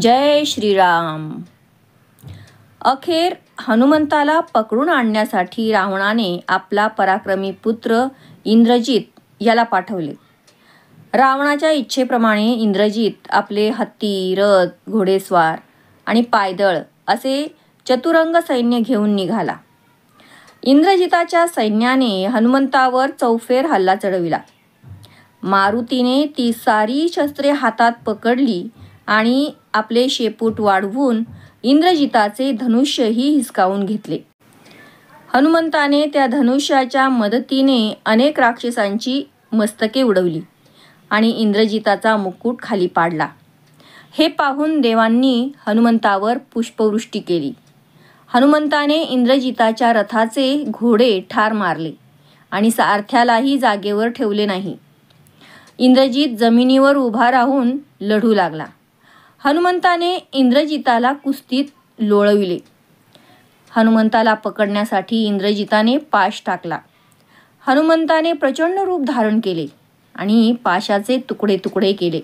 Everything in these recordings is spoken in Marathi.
जय श्रीराम. अखेर हनुमंताला पकडून आणण्यासाठी रावणाने आपला पराक्रमी पुत्र इंद्रजित याला पाठवले. रावणाच्या इच्छेप्रमाणे इंद्रजित आपले हत्ती, रथ, घोडेस्वार आणि पायदळ असे चतुरंग सैन्य घेऊन निघाला. इंद्रजिताच्या सैन्याने हनुमंतावर चौफेर हल्ला चढविला. मारुतीने ती सारी शस्त्रे हातात पकडली आणि आपले शेपूट वाढवून इंद्रजिताचे धनुष्यही हिसकावून घेतले. हनुमंताने त्या धनुष्याच्या मदतीने अनेक राक्षसांची मस्तके उडवली आणि इंद्रजिताचा मुकुट खाली पाडला. हे पाहून देवांनी हनुमंतावर पुष्पवृष्टी केली. हनुमंताने इंद्रजिताच्या रथाचे घोडे ठार मारले आणि सारथ्यालाही जागेवर ठेवले नाही. इंद्रजित जमिनीवर उभा राहून लढू लागला. हनुमंताने इंद्रजिताला कुस्तीत लोळविले. हनुमंताला पकडण्यासाठी इंद्रजिताने पाश टाकला. हनुमंताने प्रचंड रूप धारण केले आणि पाशाचे तुकडे तुकडे केले.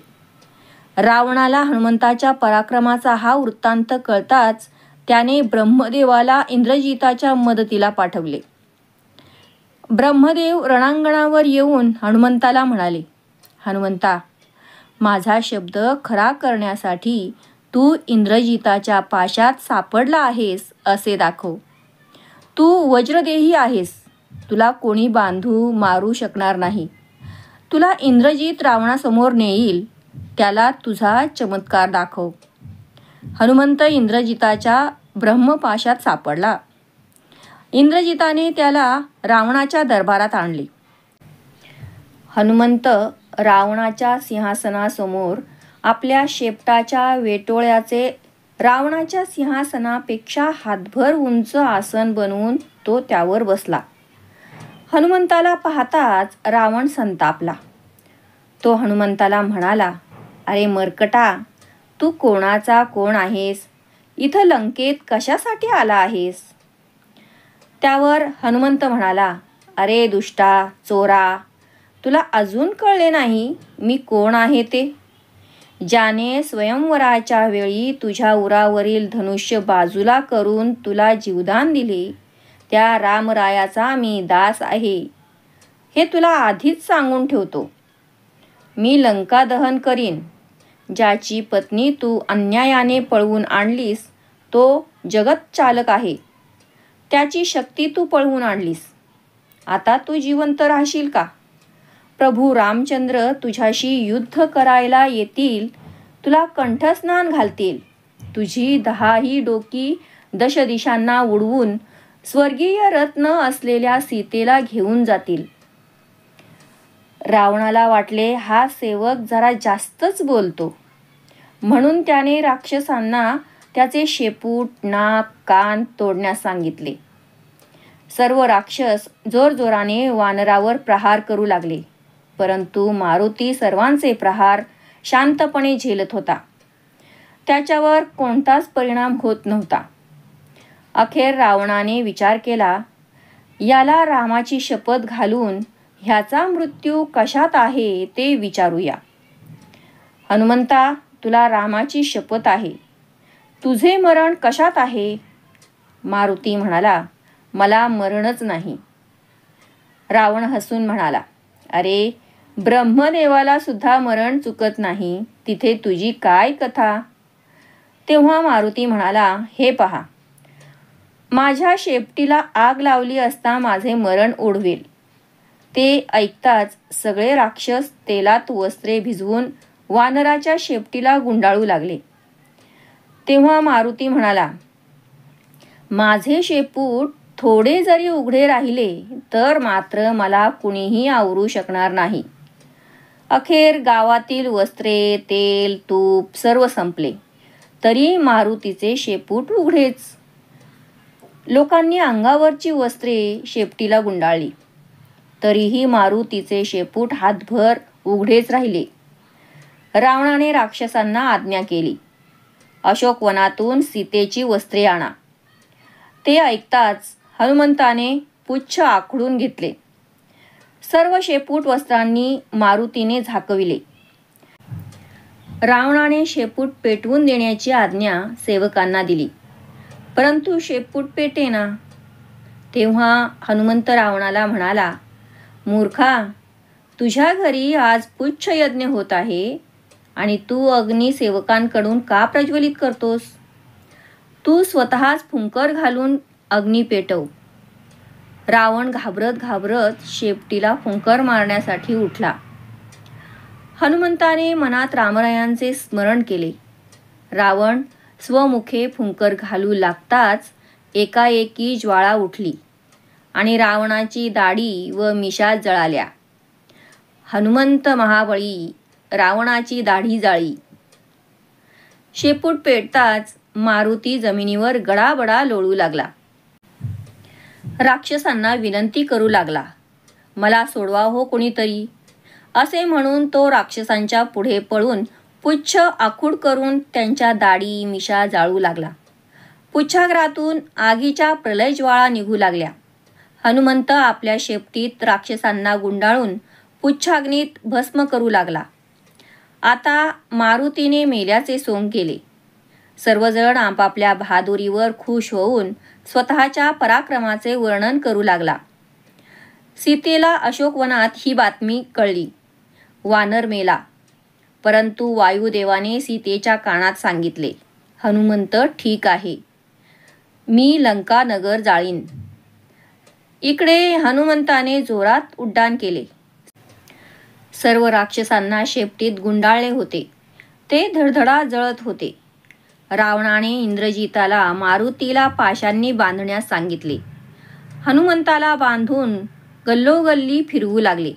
रावणाला हनुमंताच्या पराक्रमाचा हा वृत्तांत कळताच त्याने ब्रह्मदेवाला इंद्रजिताच्या मदतीला पाठवले. ब्रह्मदेव रणांगणावर येऊन हनुमंताला म्हणाले, हनुमंता, माझा शब्द खरा करण्यासाठी तू इंद्रजिताच्या पाशात सापडला आहेस असे दाखव. तू वज्रदेही आहेस. तुला कोणी बांधू मारू शकणार नाही. तुला इंद्रजित रावणासमोर नेईल. त्याला तुझा चमत्कार दाखव. हनुमंत इंद्रजिताच्या ब्रह्मपाशात सापडला. इंद्रजिताने त्याला रावणाच्या दरबारात आणले. हनुमंत रावणाच्या सिंहासनासमोर आपल्या शेपटाच्या वेटोळ्याचे रावणाच्या सिंहासनापेक्षा हातभर उंच आसन बनवून तो त्यावर बसला. हनुमंताला पाहताच रावण संतापला. तो हनुमंताला म्हणाला, अरे मर्कटा, तू कोणाचा कोण आहेस? इथं लंकेत कशासाठी आला आहेस? त्यावर हनुमंत म्हणाला, अरे दुष्टा, चोरा, तुला अजून कळले नाही मी कोण आहे ते? ज्याने स्वयंवराच्या वेळी तुझ्या उरावरील धनुष्य बाजूला करून तुला जीवदान दिले, त्या रामरायाचा मी दास आहे, हे तुला आधीच सांगून ठेवतो. मी लंका दहन करीन. ज्याची पत्नी तू अन्यायाने पळवून आणलीस तो जगतचालक आहे. त्याची शक्ती तू पळवून आणलीस. आता तू जिवंत राहशील का? प्रभू रामचंद्र तुझ्याशी युद्ध करायला येतील. तुला कंठस्नान घालतील. तुझी 10ही डोकी दशदिशांना उडवून स्वर्गीय रत्न असलेल्या सीतेला घेऊन जातील. रावणाला वाटले हा सेवक जरा जास्तच बोलतो, म्हणून त्याने राक्षसांना त्याचे शेपूट, नाक, कान तोडण्यास सांगितले. सर्व राक्षस जोरजोराने वानरावर प्रहार करू लागले, परंतु मारुती सर्वांचे प्रहार शांतपणे झेलत होता. त्याच्यावर कोणताच परिणाम होत नव्हता. अखेर रावणाने विचार केला, याला रामाची शपथ घालून ह्याचा मृत्यू कशात आहे ते विचारूया. हनुमंता, तुला रामाची शपथ आहे. तुझे मरण कशात आहे? मारुती म्हणाला, मला मरणच नाही. रावण हसून म्हणाला, अरे, ब्रह्मदेवाला सुद्धा मरण चुकत नाही. तिथे तुझी काय कथा? तेव्हा मारुती म्हणाला, हे पहा, माझ्या शेपटीला आग लावली असता माझे मरण ओढवेल. ते ऐकताच सगळे राक्षस तेलात वस्त्रे भिजवून वानराच्या शेपटीला गुंडाळू लागले. तेव्हा मारुती म्हणाला, माझे शेपूट थोडे जरी उघडे राहिले तर मात्र मला कुणीही आवरू शकणार नाही. अखेर गावातील वस्त्रे, तेल, तूप सर्व संपले, तरी मारुतीचे शेपूट उघडेच. लोकांनी अंगावरची वस्त्रे शेपटीला गुंडाळली, तरीही मारुतीचे शेपूट हातभर उघडेच राहिले. रावणाने राक्षसांना आज्ञा केली, अशोकवनातून सीतेची वस्त्रे आणा. ते ऐकताच हनुमंताने पुच्छ आखडून घेतले. सर्व शेपूट वस्त्रांनी मारुतीने झाकविले. रावणाने शेपूट पेटवून देण्याची आज्ञा सेवकांना दिली, परंतु शेपूट पेटेना. तेव्हा हनुमंत रावणाला म्हणाला, मूर्खा, तुझ्या घरी आज पुच्छ यज्ञ होत आहे आणि तू अग्नी सेवकांकडून का प्रज्वलित करतोस? तू स्वतःच फुंकर घालून अग्नी पेटव. रावण घाबरत घाबरत शेपटीला फुंकर मारण्यासाठी उठला. हनुमंताने मनात रामरायांचे स्मरण केले. रावण स्वमुखे फुंकर घालू लागताच एकाएकी ज्वाळा उठली आणि रावणाची दाढी व मिशा जळाल्या. हनुमंत महाबळी, रावणाची दाढी जाळी. शेपूट पेटताच मारुती जमिनीवर गडाबडा लोळू लागला. राक्षसांना विनंती करू लागला, मला सोडवा हो कोणीतरी. असे म्हणून तो राक्षसांच्या पुढे पळून पुच्छ आखूड करून त्यांच्या दाढी मिशा जाळू लागला. पुच्छाग्रातून आगीच्या प्रलयज्वाळा निघू लागल्या. हनुमंत आपल्या शेपटीत राक्षसांना गुंडाळून पुच्छाग्नीत भस्म करू लागला. आता मारुतीने मेल्याचे सोंग केले. सर्वजण आपापल्या बहादुरीवर खुश होऊन स्वतःच्या पराक्रमाचे वर्णन करू लागला. सीतेला अशोकवनात ही बातमी कळली. वानर मेला, परंतु वायुदेवाने सीतेच्या कानात सांगितले, हनुमंत ठीक आहे, मी लंका नगर जाळीन. इकडे हनुमंताने जोरात उड्डाण केले. सर्व राक्षसांना शेपटीत गुंडाळले होते. ते धडधडा जळत होते. रावणाने इंद्रजिताला मारुतीला पाशांनी बांधण्यास सांगितले. हनुमंताला बांधून गल्लोगल्ली फिरवू लागले.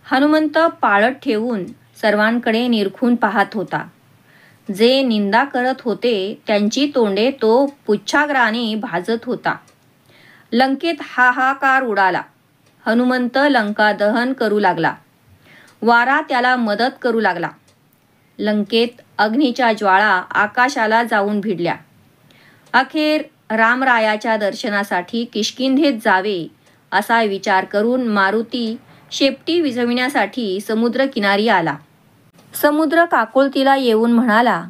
हनुमंत पाळत ठेवून सर्वांकडे निरखून पाहत होता. जे निंदा करत होते त्यांची तोंडे तो पुच्छाग्राने भाजत होता. लंकेत हाहाकार उडाला. हनुमंत लंका दहन करू लागला. वारा त्याला मदत करू लागला. लंकेत अग्नीच्या ज्वाळा आकाशाला जाऊन भिडल्या. अखेर रामरायाच्या दर्शनासाठी किष्किंधेत जावे असा विचार करून मारुती शेपटी विझविण्यासाठी समुद्रकिनारी आला. समुद्र काकुळतीला येऊन म्हणाला,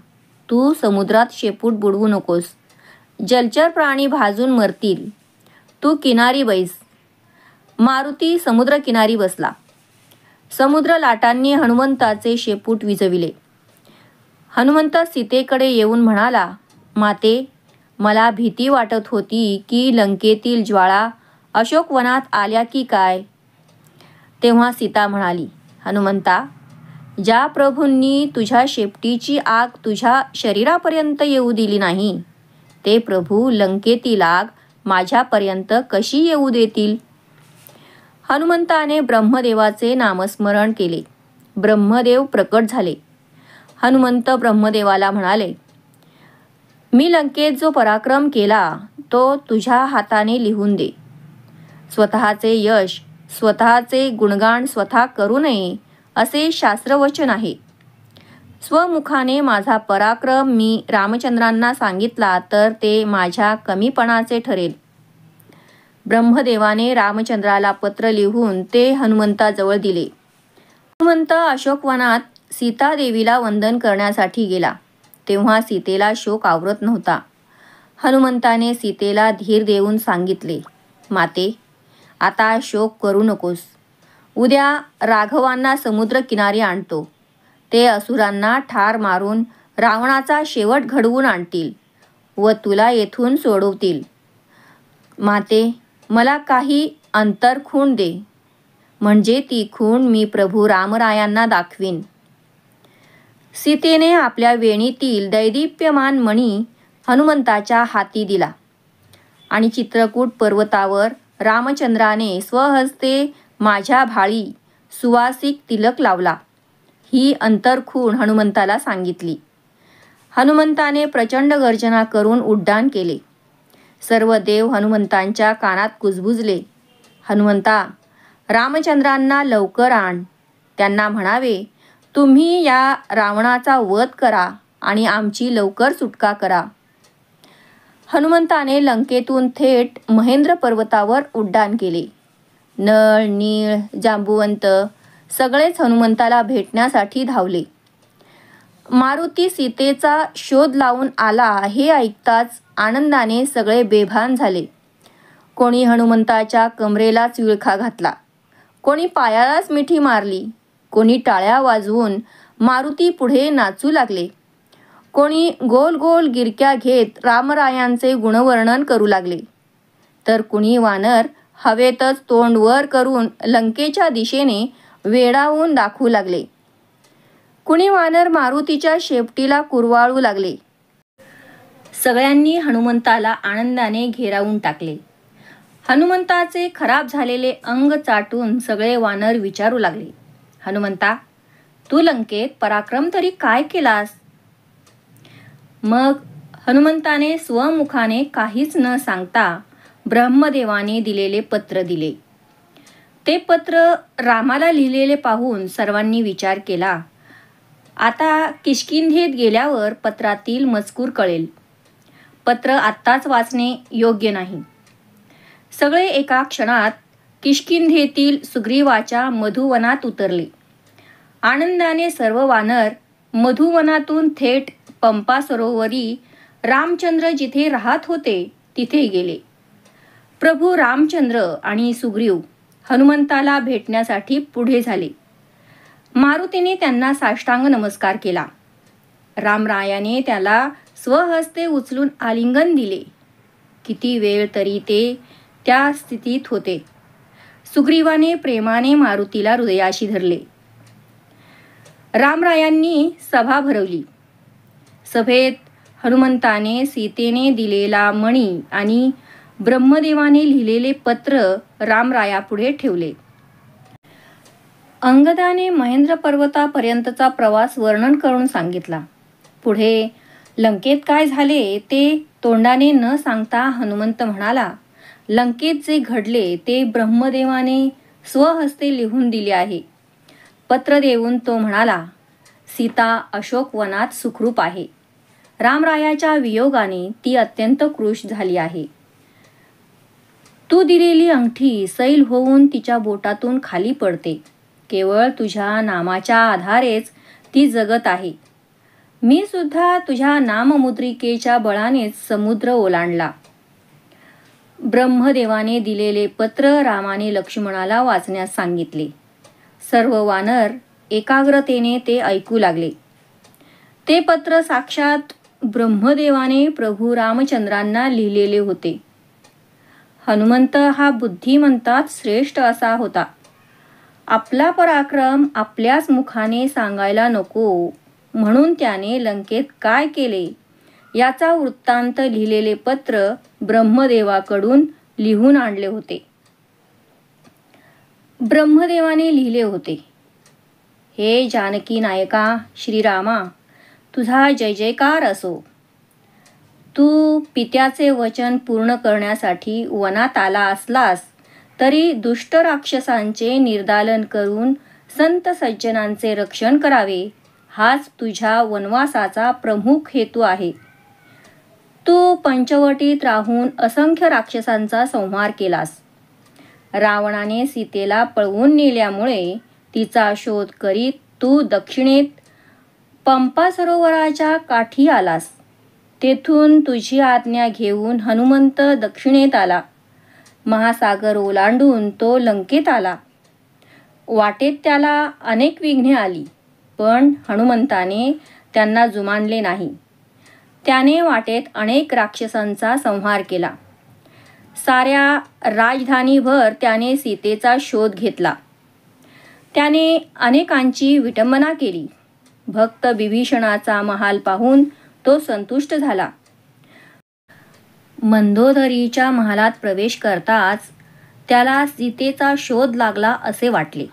तू समुद्रात शेपूट बुडवू नकोस. जलचर प्राणी भाजून मरतील. तू किनारी बैस. मारुती समुद्रकिनारी बसला. समुद्र लाटांनी हनुमंताचे शेपूट विझविले. हनुमंत सीतेकडे येऊन म्हणाला, माते, मला भीती वाटत होती की लंकेतील ज्वाळा अशोकवनात आल्या की काय. तेव्हा सीता म्हणाली, हनुमंता, ज्या प्रभूंनी तुझ्या शेपटीची आग तुझ्या शरीरापर्यंत येऊ दिली नाही, ते प्रभू लंकेतील आग माझ्यापर्यंत कशी येऊ देतील. हनुमंताने ब्रह्मदेवाचे नामस्मरण केले. ब्रह्मदेव प्रकट झाले. हनुमंत ब्रह्मदेवाला म्हणाले, मी लंकेत जो पराक्रम केला तो तुझ्या हाताने लिहून दे. स्वतःचे यश, स्वतःचे गुणगान स्वतः करू नये असे शास्त्रवचन आहे. स्वमुखाने माझा पराक्रम मी रामचंद्रांना सांगितला तर ते माझ्या कमीपणाचे ठरेल. ब्रह्मदेवाने रामचंद्राला पत्र लिहून ते हनुमंताजवळ दिले. हनुमंत अशोकवनात सीतादेवीला वंदन करण्यासाठी गेला. तेव्हा सीतेला शोक आवरत नव्हता. हनुमंताने सीतेला धीर देऊन सांगितले, माते, आता शोक करू नकोस. उद्या राघवांना समुद्र किनारी आणतो. ते असुरांना ठार मारून रावणाचा शेवट घडवून आणतील व तुला येथून सोडवतील. माते, मला काही अंतरखूण दे, म्हणजे ती खूण मी प्रभू रामरायांना दाखवीन. सीतेने आपल्या वेणीतील दैदिप्यमान मणी हनुमंताच्या हाती दिला आणि चित्रकूट पर्वतावर रामचंद्राने स्वहस्ते माझ्या भाळी सुवासिक तिलक लावला. ही अंतरखूण हनुमंताला सांगितली. हनुमंताने प्रचंड गर्जना करून उड्डाण केले. सर्व देव हनुमंतांच्या कानात कुजबुजले, हनुमंता, रामचंद्रांना लवकर आण. त्यांना म्हणावे, तुम्ही या रावणाचा वध करा आणि आमची लवकर सुटका करा. हनुमंताने लंकेतून थेट महेंद्र पर्वतावर उड्डाण केले. नळ, नीळ, जांबुवंत सगळेच हनुमंताला भेटण्यासाठी धावले. मारुती सीतेचा शोध लावून आला हे ऐकताच आनंदाने सगळे बेभान झाले. कोणी हनुमंताच्या कमरेलाच विळखा घातला, कोणी पायालाच मिठी मारली, कोणी टाळ्या वाजवून मारुती पुढे नाचू लागले, कोणी गोल गोल गिरक्या घेत रामरायांचे गुणवर्णन करू लागले, तर कुणी वानर हवेतच तोंड वर करून लंकेच्या दिशेने वेडावून दाखवू लागले. कुणी वानर मारुतीच्या शेपटीला कुरवाळू लागले. सगळ्यांनी हनुमंताला आनंदाने घेरावून टाकले. हनुमंताचे खराब झालेले अंग चाटून सगळे वानर विचारू लागले, हनुमंता, तू लंकेत पराक्रम तरी काय केलास? मग हनुमंताने स्वमुखाने काहीच न सांगता ब्रह्मदेवाने दिलेले पत्र दिले. ते पत्र रामाला लिहिलेले पाहून सर्वांनी विचार केला, आता किष्किंधेत गेल्यावर पत्रातील मजकूर कळेल. पत्र आत्ताच वाचणे योग्य नाही. सगळे एका क्षणात किष्किंधेतील सुग्रीवाच्या मधुवनात उतरले. आनंदाने सर्व वानर मधुवनातून थेट पंपा सरोवरी रामचंद्र जिथे राहत होते तिथे गेले. प्रभू रामचंद्र आणि सुग्रीव हनुमंताला भेटण्यासाठी पुढे झाले. मारुतीने त्यांना साष्टांग नमस्कार केला. रामरायाने त्याला स्वहस्ते उचलून आलिंगन दिले. किती वेळ तरी ते त्या स्थितीत होते. सुग्रीवाने प्रेमाने मारुतीला हृदयाशी धरले. रामरायांनी सभा भरवली. सभेत हनुमंताने सीतेने दिलेला मणी आणि ब्रह्मदेवाने लिहिलेले पत्र रामरायापुढे ठेवले. अंगदाने महेंद्र पर्वतापर्यंतचा प्रवास वर्णन करून सांगितला. पुढे लंकेत काय झाले ते तोंडाने न सांगता हनुमंत म्हणाला, लंकेत जे घडले ते ब्रह्मदेवाने स्वहस्ते लिहून दिले आहे. पत्र देऊन तो म्हणाला, सीता अशोक वनात सुखरूप आहे. रामरायाच्या वियोगाने ती अत्यंत क्रुश झाली आहे. तू दिलेली अंगठी सैल होऊन तिच्या बोटातून खाली पडते. केवळ तुझ्या नामाच्या आधारेच ती जगत आहे. मी सुद्धा तुझ्या नाममुद्रिकेच्या बळानेच समुद्र ओलांडला. ब्रह्मदेवाने दिलेले पत्र रामाने लक्ष्मणाला वाचण्यास सांगितले. सर्व वानर एकाग्रतेने ते ऐकू लागले. ते पत्र साक्षात ब्रह्मदेवाने प्रभू रामचंद्रांना लिहिलेले होते. हनुमंत हा बुद्धिमंतात श्रेष्ठ असा होता. आपला पराक्रम आपल्याच मुखाने सांगायला नको म्हणून त्याने लंकेत काय केले याचा वृत्तांत लिहिलेले पत्र ब्रह्मदेवाकडून लिहून आणले होते. ब्रह्मदेवाने लिहिले होते, हे जानकी नायका श्रीरामा, तुझा जय जयकार असो. तू पित्याचे वचन पूर्ण करण्यासाठी वनात आला असलास तरी दुष्ट राक्षसांचे निर्दालन करून संत सज्जनांचे रक्षण करावे हाच तुझ्या वनवासाचा प्रमुख हेतू आहे. तू पंचवटीत राहून असंख्य राक्षसांचा संहार केलास. रावणाने सीतेला पळवून नेल्यामुळे तिचा शोध करीत तू दक्षिणेत पंपा सरोवराच्या काठी आलास. तेथून तुझी आज्ञा घेऊन हनुमंत दक्षिणेत आला. महासागर ओलांडून तो लंकेत आला. वाटेत त्याला अनेक विघ्ने आली, पण हनुमंताने त्यांना जुमानले नाही. त्याने वाटेत अनेक राक्षसांचा संहार केला. साऱ्या राजधानीभर त्याने सीतेचा शोध घेतला. त्याने अनेकांची विटंबना केली. भक्त विभीषणाचा महाल पाहून तो संतुष्ट झाला. मंदोदरीच्या महालात प्रवेश करताच त्याला सीतेचा शोध लागला असे वाटले,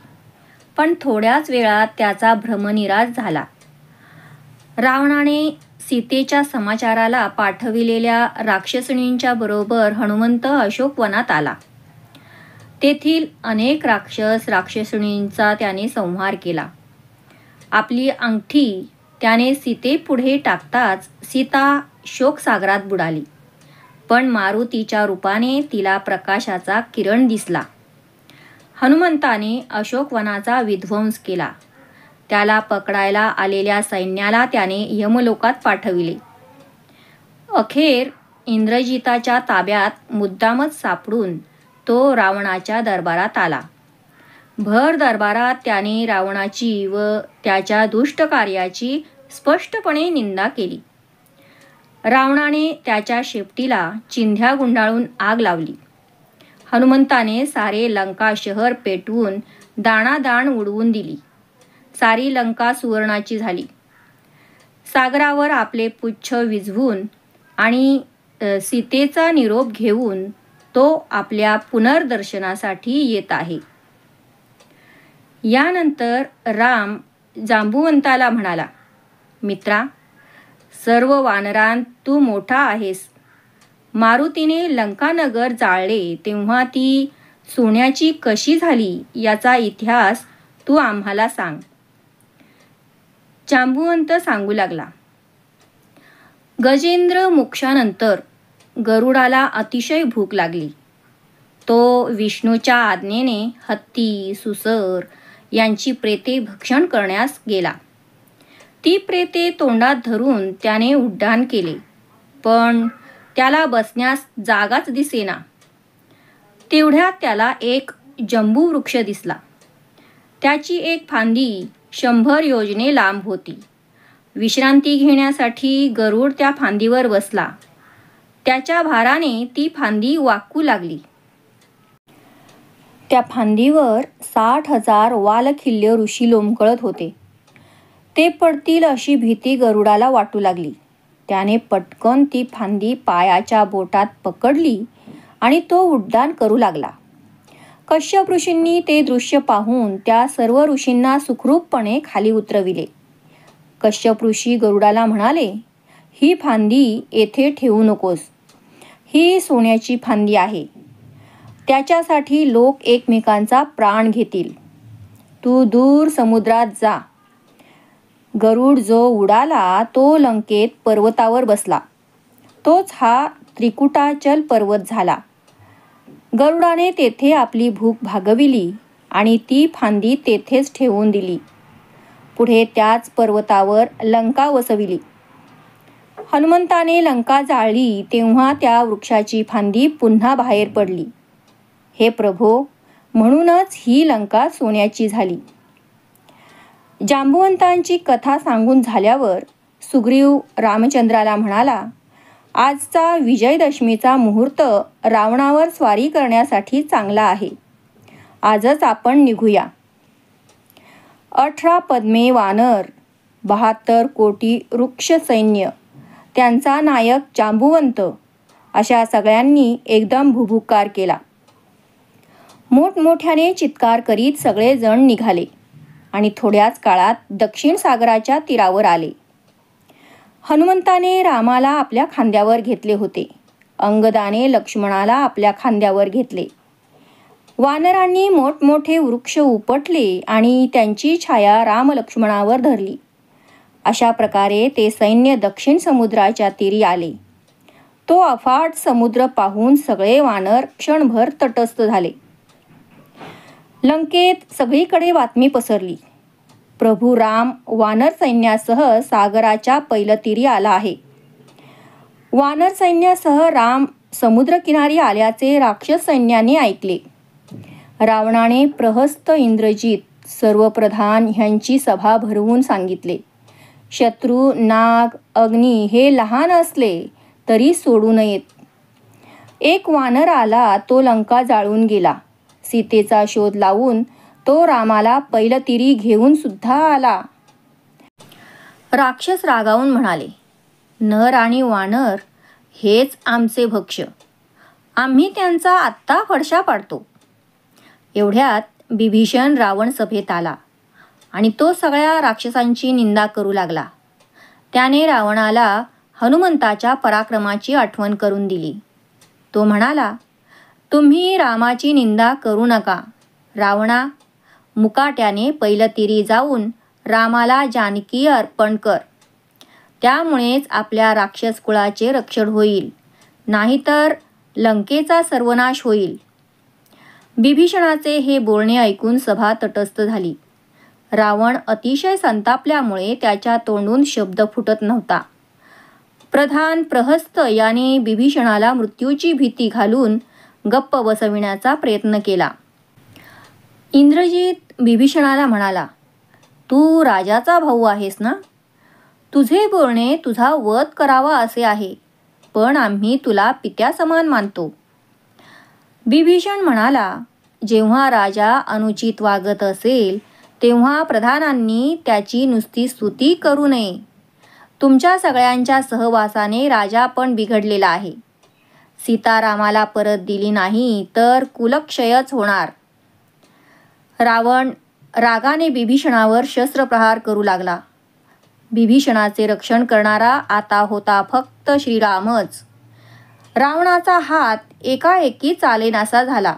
पण थोड्याच वेळात त्याचा भ्रमनिरास झाला. रावणाने सीतेच्या समाचाराला पाठविलेल्या राक्षसणींच्या बरोबर हनुमंत अशोकवनात आला. तेथील अनेक राक्षसणींचा त्याने संहार केला. आपली अंगठी त्याने सीतेपुढे टाकताच सीता शोकसागरात बुडाली. पण मारुतीच्या रूपाने तिला प्रकाशाचा किरण दिसला. हनुमंताने अशोकवनाचा विध्वंस केला. त्याला पकडायला आलेल्या सैन्याला त्याने यमलोकात पाठविले. अखेर इंद्रजिताच्या ताब्यात मुद्दामच सापडून तो रावणाच्या दरबारात आला. भर दरबारात त्याने रावणाची व त्याच्या दुष्ट कार्याची स्पष्टपणे निंदा केली. रावणाने त्याच्या शेपटीला चिंध्या गुंडाळून आग लावली. हनुमंताने सारे लंका शहर पेटवून दाणादाण उडवून दिली. सारी लंका सुवर्णाची झाली. सागरावर आपले पुच्छ विझवून आणि सीतेचा निरोप घेऊन तो आपल्या पुनर्दर्शनासाठी येत आहे. यानंतर राम जांबुवंताला म्हणाला, मित्रा, सर्व वानरांत तू मोठा आहेस. मारुतीने लंकानगर जाळले तेव्हा ती सोन्याची कशी झाली याचा इतिहास तू आम्हाला सांग. जांबुवंत सांगू लागला, गजेंद्र मोक्षानंतर गरुडाला अतिशय भूक लागली. तो विष्णूच्या आज्ञेने हत्ती, सुसर यांची प्रेते भक्षण करण्यास गेला. ती प्रेते तोंडात धरून त्याने उड्डाण केले, पण त्याला बसण्यास जागाच दिसेना. तेवढ्यात त्याला एक जंबू वृक्ष दिसला. त्याची एक फांदी 100 योजने लांब होती. विश्रांती घेण्यासाठी गरुड त्या फांदीवर बसला. त्याच्या भाराने ती फांदी वाकू लागली. त्या फांदीवर 60,000 वालखिल्य ऋषी लोंबकळत होते. ते पडतील अशी भीती गरुडाला वाटू लागली. त्याने पटकन ती फांदी पायाच्या बोटात पकडली आणि तो उड्डाण करू लागला. कश्यप ऋषींनी ते दृश्य पाहून त्या सर्व ऋषींना सुखरूपपणे खाली उतरविले. कश्यप ऋषी गरुडाला म्हणाले, ही फांदी येथे ठेवू नकोस. ही सोन्याची फांदी आहे. त्याच्यासाठी लोक एकमेकांचा प्राण घेतील. तू दूर समुद्रात जा. गरुड जो उडाला तो लंकेत पर्वतावर बसला. तोच हा त्रिकुटाचल पर्वत झाला. गरुडाने तेथे आपली भूक भागविली आणि ती फांदी तेथेच ठेवून दिली. पुढे त्याच पर्वतावर लंका वसविली. हनुमंताने लंका जाळली तेव्हा त्या वृक्षाची फांदी पुन्हा बाहेर पडली. हे प्रभो, म्हणूनच ही लंका सोन्याची झाली. जांबुवंतांची कथा सांगून झाल्यावर सुग्रीव रामचंद्राला म्हणाला, आजचा विजयदशमीचा मुहूर्त रावणावर स्वारी करण्यासाठी चांगला आहे. आजच आपण निघूया. 18 पद्मे वानर, 72 कोटी वृक्ष सैन्य, त्यांचा नायक जांबुवंत अशा सगळ्यांनी एकदम भुभुक्कार केला. मोठमोठ्याने चित्कार करीत सगळे जण निघाले आणि थोड्याच काळात दक्षिण सागराच्या तीरावर आले. हनुमंताने रामाला आपल्या खांद्यावर घेतले होते. अंगदाने लक्ष्मणाला आपल्या खांद्यावर घेतले. वानरांनी मोठमोठे वृक्ष उपटले आणि त्यांची छाया राम लक्ष्मणावर धरली. अशा प्रकारे ते सैन्य दक्षिण समुद्राच्या तीरी आले. तो अफाट समुद्र पाहून सगळे वानर क्षणभर तटस्थ झाले. लंकेत सगळीकडे बातमी पसरली, प्रभू राम वानर सैन्यासह सागराच्या पैलतीरी आला आहे. वानर सैन्यासह राम समुद्रकिनारी आल्याचे राक्षस सैन्याने ऐकले. रावणाने प्रहस्त, इंद्रजित, सर्व प्रधान ह्यांची सभा भरवून सांगितले, शत्रू, नाग, अग्नी हे लहान असले तरी सोडू नयेत. एक वानर आला तो लंका जाळून गेला. सीतेचा शोध लावून तो रामाला पैलतीरी घेऊन सुद्धा आला. राक्षस रागावून म्हणाले, नर आणि वानर हेच आमचे भक्ष्य. आम्ही त्यांचा आत्ता फडशा पाडतो. एवढ्यात बिभीषण रावण सभेत आला आणि तो सगळ्या राक्षसांची निंदा करू लागला. त्याने रावणाला हनुमंताच्या पराक्रमाची आठवण करून दिली. तो म्हणाला, तुम्ही रामाची निंदा करू नका. रावणा, मुकाट्याने पैलतीरी जाऊन रामाला जानकी अर्पण कर. त्यामुळेच आपल्या राक्षस कुळाचे रक्षण होईल, नाहीतर लंकेचा सर्वनाश होईल. बिभीषणाचे हे बोलणे ऐकून सभा तटस्थ झाली. रावण अतिशय संतापल्यामुळे त्याच्या तोंडून शब्द फुटत नव्हता. प्रधान प्रहस्त याने बिभीषणाला मृत्यूची भीती घालून गप्प बसविण्याचा प्रयत्न केला. इंद्रजित बिभीषणाला म्हणाला, तू राजाचा भाऊ आहेस ना? तुझे बोलणे तुझा वध करावा असे आहे, पण आम्ही तुला पित्यासमान मानतो. बिभीषण म्हणाला, जेव्हा राजा अनुचित वागत असेल तेव्हा प्रधानांनी त्याची नुसती स्तुती करू नये. तुमच्या सगळ्यांच्या सहवासाने राजा पण बिघडलेला आहे. सीता रामाला परत दिली नाही तर कुलक्षयच होणार. रावण रागाने बिभीषणावर शस्त्रप्रहार करू लागला. बिभीषणाचे रक्षण करणारा आता होता फक्त श्रीरामच. रावणाचा हात एकाएकी चालेनासा झाला.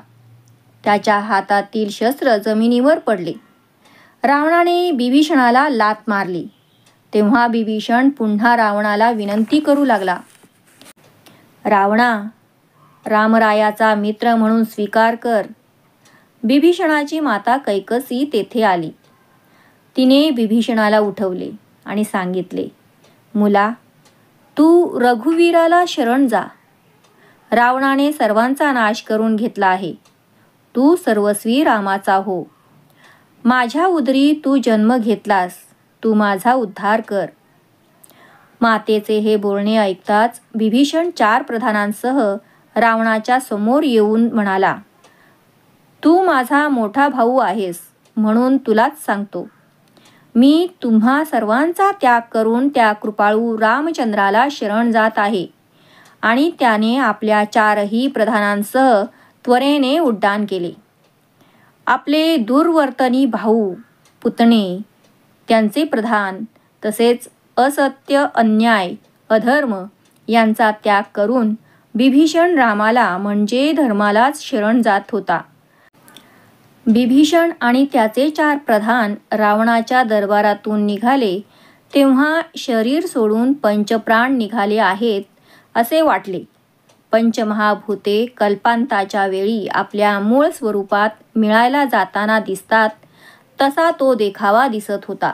त्याच्या हातातील शस्त्र जमिनीवर पडले. रावणाने बिभीषणाला लाथ मारली. तेव्हा बिभीषण पुन्हा रावणाला विनंती करू लागला, रावणा, रामरायाचा मित्र म्हणून स्वीकार कर. बिभीषणाची माता कैकसी तेथे आली. तिने बिभीषणाला उठवले आणि सांगितले, मुला, तू रघुवीराला शरण जा. रावणाने सर्वांचा नाश करून घेतला आहे. तू सर्वस्वी रामाचा हो. माझ्या उदरी तू जन्म घेतलास, तू माझा उद्धार कर. मातेचे हे बोलणे ऐकताच बिभीषण 4 प्रधानांसह रावणाच्या समोर येऊन म्हणाला, तू माझा मोठा भाऊ आहेस म्हणून तुलाच सांगतो. मी तुम्हा सर्वांचा त्याग करून त्या कृपाळू रामचंद्राला शरण जात आहे. आणि त्याने आपल्या 4ही प्रधानांसह त्वरेने उड्डाण केले. आपले दुर्वर्तनी भाऊ, पुतणे, त्यांचे प्रधान तसेच असत्य, अन्याय, अधर्म यांचा त्याग करून बिभीषण रामाला म्हणजे धर्मालाच शरण जात होता. बिभीषण आणि त्याचे 4 प्रधान रावणाच्या दरबारातून निघाले तेव्हा शरीर सोडून पंचप्राण निघाले आहेत असे वाटले. पंचमहाभूते कल्पांताच्या वेळी आपल्या मूळ स्वरूपात मिळायला जाताना दिसतात तसा तो देखावा दिसत होता.